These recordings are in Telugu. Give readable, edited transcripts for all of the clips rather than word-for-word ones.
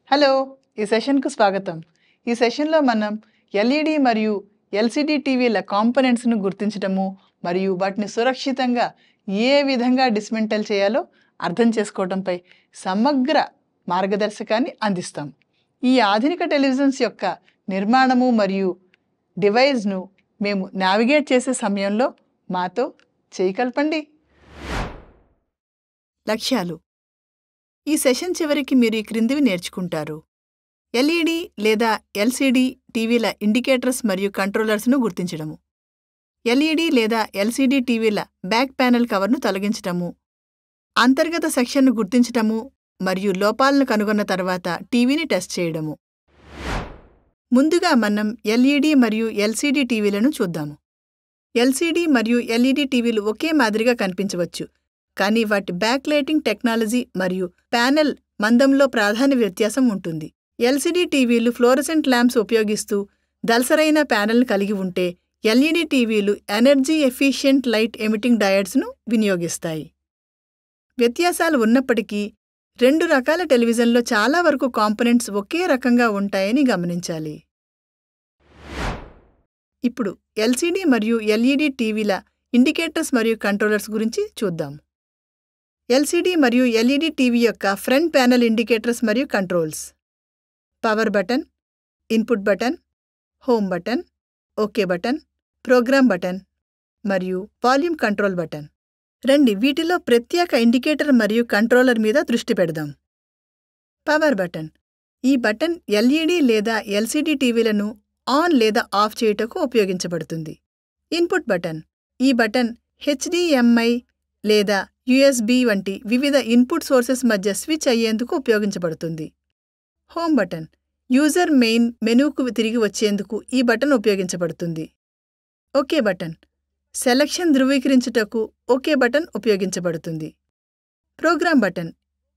హలో! ఈ సెషన్‌కు స్వాగతం. ఈ సెషన్‌లో మనం ఎల్ఈడీ మరియు ఎల్సీడీ టీవీల కాంపోనెంట్స్‌ను గుర్తించడము మరియు వాటిని సురక్షితంగా ఏ విధంగా డిస్‌మెంటల్ చేయాలో అర్థం చేసుకోవడంపై సమగ్ర మార్గదర్శకాన్ని అందిస్తాం. ఈ ఆధునిక టెలివిజన్స్ యొక్క నిర్మాణము మరియు డివైస్‌ను మేము నావిగేట్ చేసే సమయంలో మాతో చేయి కలపండి. లక్ష్యాలు. ఈ సెషన్ చివరికి మీరు ఈ క్రిందివి నేర్చుకుంటారు. ఎల్ఈడీ లేదా ఎల్సీడీ టీవీల ఇండికేటర్స్ మరియు కంట్రోలర్స్ను గుర్తించడము. ఎల్ఈడీ లేదా ఎల్సీడీ టీవీల బ్యాక్ ప్యానెల్ కవర్ను తొలగించటము. అంతర్గత సెక్షన్ను గుర్తించటము మరియు లోపాలను కనుగొన్న తర్వాత టీవీని టెస్ట్ చేయడము. ముందుగా మనం ఎల్ఈడీ మరియు ఎల్సీడీ టీవీలను చూద్దాము. ఎల్సీడీ మరియు ఎల్ఈడీ టీవీలు ఒకే మాదిరిగా కనిపించవచ్చు, కానీ వాటి బ్యాక్ లైటింగ్ టెక్నాలజీ మరియు ప్యానెల్ మందంలో ప్రాధాన్య వ్యత్యాసం ఉంటుంది. ఎల్సీడీ టీవీలు ఫ్లోరసెంట్ ల్యాంప్స్ ఉపయోగిస్తూ దళసరైన ప్యానెల్ను కలిగి ఉంటే, ఎల్ఈడీ టీవీలు ఎనర్జీ ఎఫిషియెంట్ లైట్ ఎమిటింగ్ డయోడ్స్ను వినియోగిస్తాయి. వ్యత్యాసాలు ఉన్నప్పటికీ రెండు రకాల టెలివిజన్లో చాలా వరకు కాంపోనెంట్స్ ఒకే రకంగా ఉంటాయని గమనించాలి. ఇప్పుడు ఎల్సీడీ మరియు ఎల్ఈడీ టీవీల ఇండికేటర్స్ మరియు కంట్రోలర్స్ గురించి చూద్దాం. ఎల్సీడీ మరియు ఎల్ఈడీ టీవీ యొక్క ఫ్రంట్ ప్యానెల్ ఇండికేటర్స్ మరియు controls: power button, input button, home button, okay button, programme button మరియు వాల్యూమ్ కంట్రోల్ బటన్. రండి వీటిలో ప్రత్యేక ఇండికేటర్ మరియు కంట్రోలర్ మీద దృష్టి పెడదాం. Power button. ఈ బటన్ ఎల్ఈడీ లేదా ఎల్సీడీ టీవీలను ఆన్ లేదా ఆఫ్ చేయుటకు ఉపయోగించబడుతుంది. Input button. ఈ బటన్ హెచ్డిఎంఐ లేదా యుఎస్బి వంటి వివిధ ఇన్పుట్ సోర్సెస్ మధ్య స్విచ్ అయ్యేందుకు ఉపయోగించబడుతుంది. Home button. యూజర్ మెయిన్ మెనూకు తిరిగి వచ్చేందుకు ఈ బటన్ ఉపయోగించబడుతుంది. Okay button. సెలక్షన్ ధృవీకరించుటకు ఓకే బటన్ ఉపయోగించబడుతుంది. Program button.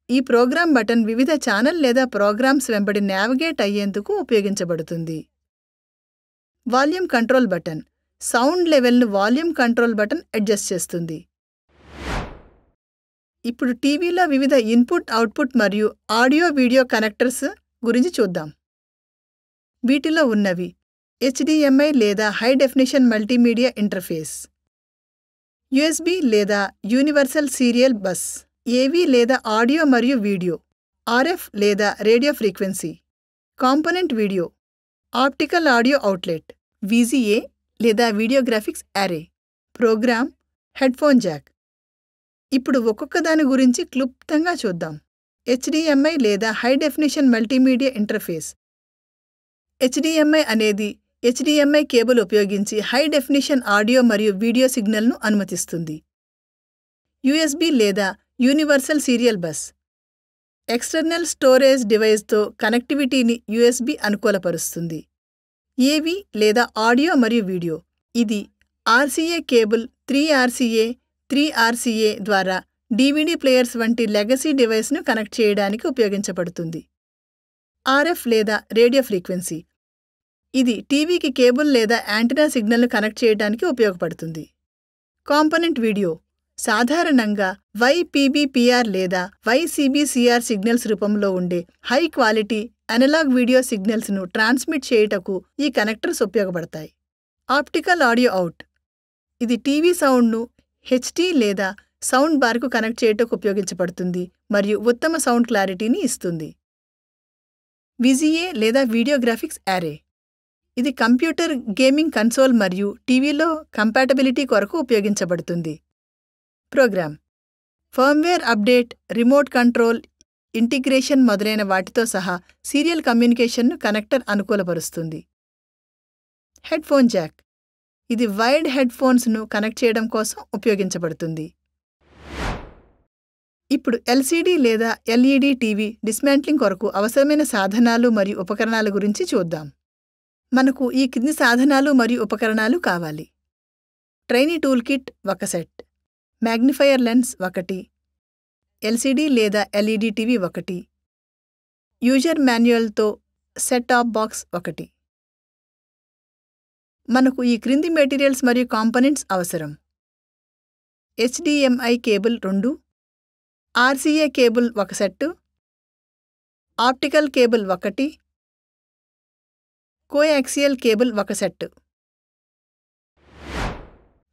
ఈ ప్రోగ్రామ్ బటన్ వివిధ ఛానల్ లేదా ప్రోగ్రామ్స్ వెంబడి నావిగేట్ అయ్యేందుకు ఉపయోగించబడుతుంది. Volume control button. సౌండ్ లెవెల్ను వాల్యూమ్ కంట్రోల్ బటన్ అడ్జస్ట్ చేస్తుంది. ఇప్పుడు టీవీలో వివిధ ఇన్పుట్, అవుట్పుట్ మరియు ఆడియో వీడియో కనెక్టర్స్ గురించి చూద్దాం. వీటిలో ఉన్నవి: హెచ్డిఎంఐ లేదా high definition multimedia interface, USB లేదా యూనివర్సల్ సీరియల్ బస్, ఏవీ లేదా ఆడియో మరియు వీడియో, ఆర్ఎఫ్ లేదా radio frequency, component video, optical audio outlet, VGA లేదా video graphics array, program, headphone jack. ఇప్పుడు ఒక్కొక్క దాని గురించి క్లుప్తంగా చూద్దాం. హెచ్డిఎంఐ లేదా high definition multimedia interface. HDMI అనేది హెచ్డిఎంఐ కేబుల్ ఉపయోగించి హై డెఫినిషన్ ఆడియో మరియు వీడియో సిగ్నల్ను అనుమతిస్తుంది. యుఎస్బి లేదా universal serial bus. External storage డివైస్తో కనెక్టివిటీని యుఎస్బి అనుకూలపరుస్తుంది. ఏవీ లేదా ఆడియో మరియు వీడియో. ఇది ఆర్సీఏ కేబుల్ 3RCA ద్వారా డివిడి ప్లేయర్స్ వంటి లెగసీ డివైస్ను కనెక్ట్ చేయడానికి ఉపయోగించబడుతుంది. ఆర్ఎఫ్ లేదా రేడియో ఫ్రీక్వెన్సీ. ఇది టీవీకి కేబుల్ లేదా యాంటెన్నా సిగ్నల్ను కనెక్ట్ చేయడానికి ఉపయోగపడుతుంది. Component video. సాధారణంగా YPBPR లేదా YCBCR సిగ్నల్స్ రూపంలో ఉండే హై క్వాలిటీ అనలాగ్ వీడియో సిగ్నల్స్ను ట్రాన్స్మిట్ చేయుటకు ఈ కనెక్టర్స్ ఉపయోగపడతాయి. Optical audio out. ఇది టీవీ సౌండ్ను హెచ్డి లేదా సౌండ్ బార్కు కనెక్ట్ చేయుటకు ఉపయోగించబడుతుంది మరియు ఉత్తమ సౌండ్ క్లారిటీని ఇస్తుంది. విజిఏ లేదా వీడియో గ్రాఫిక్స్ యారే. ఇది కంప్యూటర్, గేమింగ్ కన్సోల్ మరియు టీవీలో కంపాటబిలిటీ కొరకు ఉపయోగించబడుతుంది. Program. Firmware update, remote control, integration మొదలైన వాటితో సహా సీరియల్ కమ్యూనికేషన్ను కనెక్టర్ అనుకూలపరుస్తుంది. Headphone jack. ఇది వైర్డ్ హెడ్ఫోన్స్ను కనెక్ట్ చేయడం కోసం ఉపయోగించబడుతుంది. ఇప్పుడు ఎల్సీడీ లేదా ఎల్ఈడీ టీవీ డిస్మాంట్లింగ్ కొరకు అవసరమైన సాధనాలు మరియు ఉపకరణాల గురించి చూద్దాం. మనకు ఈ క్రింది సాధనాలు మరియు ఉపకరణాలు కావాలి. Trainee tool kit 1 set, magnifier lens 1, LCD లేదా ఎల్ఈడీ టీవీ 1, యూజర్ మాన్యువల్తో సెట్ టాప్ బాక్స్ 1. మనకు ఈ క్రింది మెటీరియల్స్ మరియు కాంపోనెంట్స్ అవసరం: HDMI cable 2, RCA cable 1 set, optical cable 1, coaxial cable 1 set.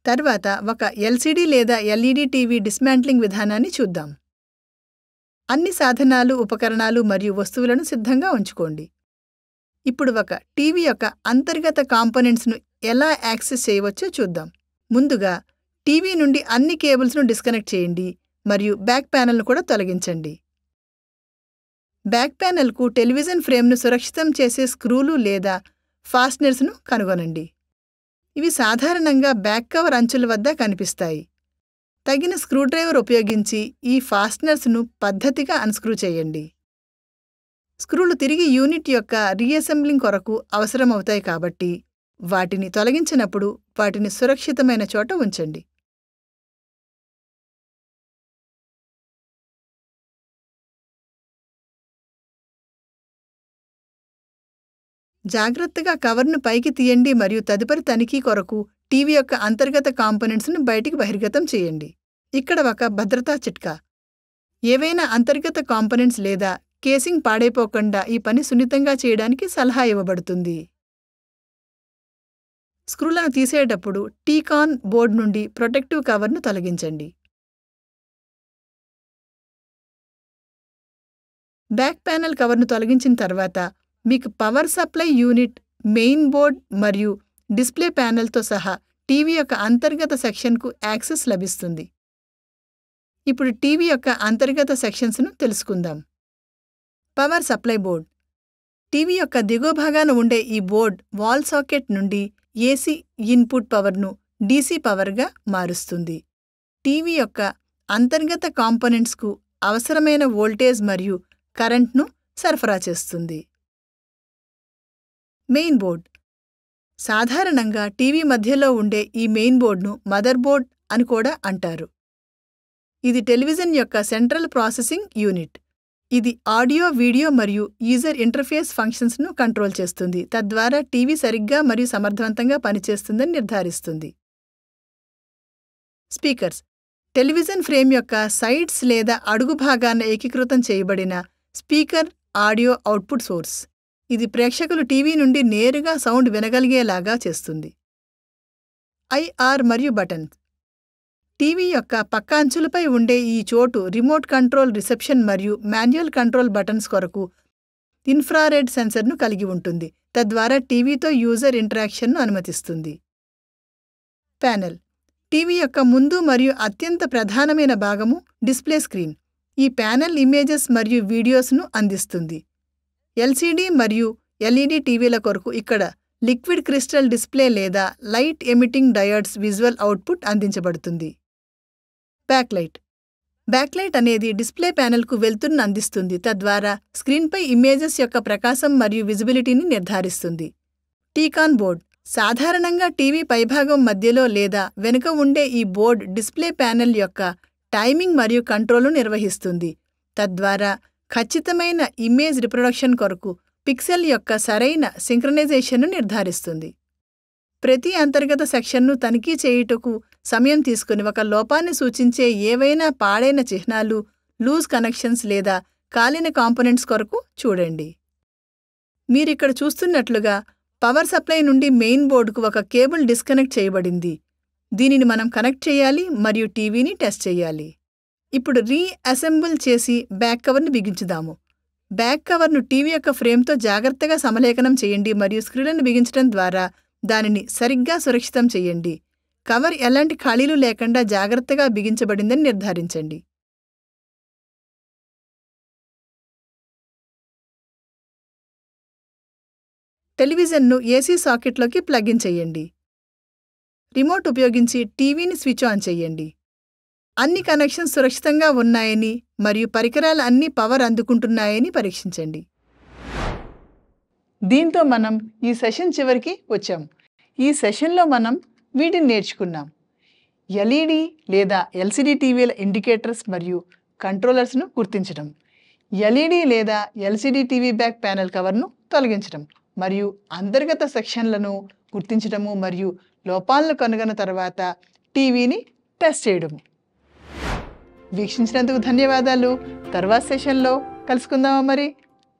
తర్వాత ఒక ఎల్సీడీ లేదా ఎల్ఈడీ టీవీ డిస్మాంట్లింగ్ విధానాన్ని చూద్దాం. అన్ని సాధనాలు, ఉపకరణాలు మరియు వస్తువులను సిద్ధంగా ఉంచుకోండి. ఇప్పుడు ఒక టీవీ యొక్క అంతర్గత కాంపోనెంట్స్ను ఎలా యాక్సెస్ చేయవచ్చో చూద్దాం. ముందుగా టీవీ నుండి అన్ని కేబుల్స్ను డిస్కనెక్ట్ చేయండి మరియు బ్యాక్ ప్యానెల్ను కూడా తొలగించండి. బ్యాక్ ప్యానెల్కు టెలివిజన్ ఫ్రేమ్ను సురక్షితం చేసే స్క్రూలు లేదా ఫాస్ట్నర్స్ను కనుగొనండి. ఇవి సాధారణంగా బ్యాక్ కవర్ అంచుల వద్ద కనిపిస్తాయి. తగిన స్క్రూడ్రైవర్ ఉపయోగించి ఈ ఫాస్ట్నర్స్ను పద్ధతిగా అన్స్క్రూ చేయండి. స్క్రూలు తిరిగి యూనిట్ యొక్క రీఅసెంబ్లింగ్ కొరకు అవసరమవుతాయి కాబట్టి వాటిని తొలగించినప్పుడు వాటిని సురక్షితమైన చోట ఉంచండి. జాగ్రత్తగా కవర్ను పైకి తీయండి మరియు తదుపరి తనిఖీ కొరకు టీవీ యొక్క అంతర్గత కాంపోనెంట్స్ను బయటికి బహిర్గతం చేయండి. ఇక్కడ ఒక భద్రతా చిట్కా. ఏవైనా అంతర్గత కాంపోనెంట్స్ లేదా కేసింగ్ పాడైపోకుండా ఈ పని సున్నితంగా చేయడానికి సలహా ఇవ్వబడుతుంది. స్క్రూలను తీసేటప్పుడు టీకాన్ బోర్డ్ నుండి ప్రొటెక్టివ్ కవర్ను తొలగించండి. బ్యాక్ ప్యానెల్ కవర్ను తొలగించిన తర్వాత మీకు power supply unit, main board మరియు డిస్ప్లే ప్యానెల్తో సహా టీవీ యొక్క అంతర్గత సెక్షన్కు యాక్సెస్ లభిస్తుంది. ఇప్పుడు టీవీ యొక్క అంతర్గత సెక్షన్స్ను తెలుసుకుందాం. Power supply board. టీవీ యొక్క దిగువ భాగాన ఉండే ఈ బోర్డ్ వాల్ సాకెట్ నుండి ఏసీ ఇన్పుట్ పవర్ను డీసీ పవర్గా మారుస్తుంది. టీవీ యొక్క అంతర్గత కాంపోనెంట్స్కు అవసరమైన వోల్టేజ్ మరియు కరెంట్ను సరఫరా చేస్తుంది. Main board. సాధారణంగా టీవీ మధ్యలో ఉండే ఈ మెయిన్ బోర్డ్ను మదర్ బోర్డ్ అని కూడా అంటారు. ఇది టెలివిజన్ యొక్క సెంట్రల్ ప్రాసెసింగ్ యూనిట్. ఇది ఆడియో, వీడియో మరియు యూజర్ ఇంటర్ఫేస్ ఫంక్షన్స్ను కంట్రోల్ చేస్తుంది, తద్వారా టీవీ సరిగ్గా మరియు సమర్థవంతంగా పనిచేస్తుందని నిర్ధారిస్తుంది. స్పీకర్స్. టెలివిజన్ ఫ్రేమ్ యొక్క సైడ్స్ లేదా అడుగు భాగాన ఏకీకృతం చేయబడిన స్పీకర్ ఆడియో అవుట్పుట్ సోర్స్. ఇది ప్రేక్షకులు టీవీ నుండి నేరుగా సౌండ్ వినగలిగేలాగా చేస్తుంది. ఐఆర్ మరియు బటన్స్. టీవీ యొక్క పక్క అంచులపై ఉండే ఈ చోటు రిమోట్ కంట్రోల్ రిసెప్షన్ మరియు మాన్యువల్ కంట్రోల్ బటన్స్ కొరకు ఇన్ఫ్రారెడ్ సెన్సర్ను కలిగి ఉంటుంది, తద్వారా టీవీతో యూజర్ ఇంటరాక్షన్ను అనుమతిస్తుంది. ప్యానెల్. టీవీ యొక్క ముందు మరియు అత్యంత ప్రధానమైన భాగము డిస్ప్లే స్క్రీన్. ఈ ప్యానెల్ ఇమేజెస్ మరియు వీడియోస్ను అందిస్తుంది. ఎల్సీడీ మరియు ఎల్ఈడీ టీవీల కొరకు ఇక్కడ లిక్విడ్ క్రిస్టల్ డిస్ప్లే లేదా light emitting diodes visual output అందించబడుతుంది. బ్యాక్లైట్. బ్యాక్లైట్ అనేది డిస్ప్లే ప్యానెల్కు వెలుతురును అందిస్తుంది, తద్వారా స్క్రీన్పై ఇమేజెస్ యొక్క ప్రకాశం మరియు విజిబిలిటీని నిర్ధారిస్తుంది. టీకాన్ బోర్డ్. సాధారణంగా టీవీ పైభాగం మధ్యలో లేదా వెనుక ఉండే ఈ బోర్డ్ డిస్ప్లే ప్యానెల్ యొక్క టైమింగ్ మరియు కంట్రోల్ను నిర్వహిస్తుంది, తద్వారా ఖచ్చితమైన ఇమేజ్ రిప్రొడక్షన్ కొరకు పిక్సెల్ యొక్క సరైన సింక్రనైజేషన్ను నిర్ధారిస్తుంది. ప్రతి అంతర్గత సెక్షన్ను తనిఖీ చేయుటకు సమయం తీసుకుని ఒక లోపాన్ని సూచించే ఏవైనా పాడైన చిహ్నాలు, లూజ్ కనెక్షన్స్ లేదా కాలిన కాంపోనెంట్స్ కొరకు చూడండి. మీరిక్కడ చూస్తున్నట్లుగా పవర్ సప్లై నుండి మెయిన్ బోర్డుకు ఒక కేబుల్ డిస్కనెక్ట్ చేయబడింది. దీనిని మనం కనెక్ట్ చేయాలి మరియు టీవీని టెస్ట్ చేయాలి. ఇప్పుడు రీఅసెంబుల్ చేసి బ్యాక్ కవర్ను బిగించుదాము. బ్యాక్ కవర్ను టీవీ యొక్క ఫ్రేమ్తో జాగ్రత్తగా సమలేఖనం చేయండి మరియు స్క్రూలను బిగించడం ద్వారా దానిని సరిగ్గా సురక్షితం చేయండి. కవర్ ఎలాంటి ఖాళీలు లేకుండా జాగ్రత్తగా బిగించబడిందని నిర్ధారించండి. టెలివిజన్ను ఏసీ సాకెట్లోకి ప్లగ్ ఇన్ చేయండి. రిమోట్ ఉపయోగించి టీవీని స్విచ్ ఆన్ చేయండి. అన్ని కనెక్షన్స్ సురక్షితంగా ఉన్నాయని మరియు పరికరాలు అన్నీ పవర్ అందుకుంటున్నాయని పరీక్షించండి. దీంతో మనం ఈ సెషన్ చివరికి వచ్చాం. ఈ సెషన్లో మనం వీటిని నేర్చుకున్నాం. ఎల్ఈడి లేదా ఎల్సిడి టీవీల ఇండికేటర్స్ మరియు కంట్రోలర్స్ను గుర్తించడం, ఎల్ఈడి లేదా ఎల్సిడి టీవీ బ్యాక్ ప్యానెల్ కవర్ను తొలగించడం మరియు అంతర్గత సెక్షన్లను గుర్తించడము మరియు లోపాలను కనుగొన్న తర్వాత టీవీని టెస్ట్ చేయడము. వీక్షించినందుకు ధన్యవాదాలు. తర్వాత సెషన్లో కలుసుకుందామా మరి.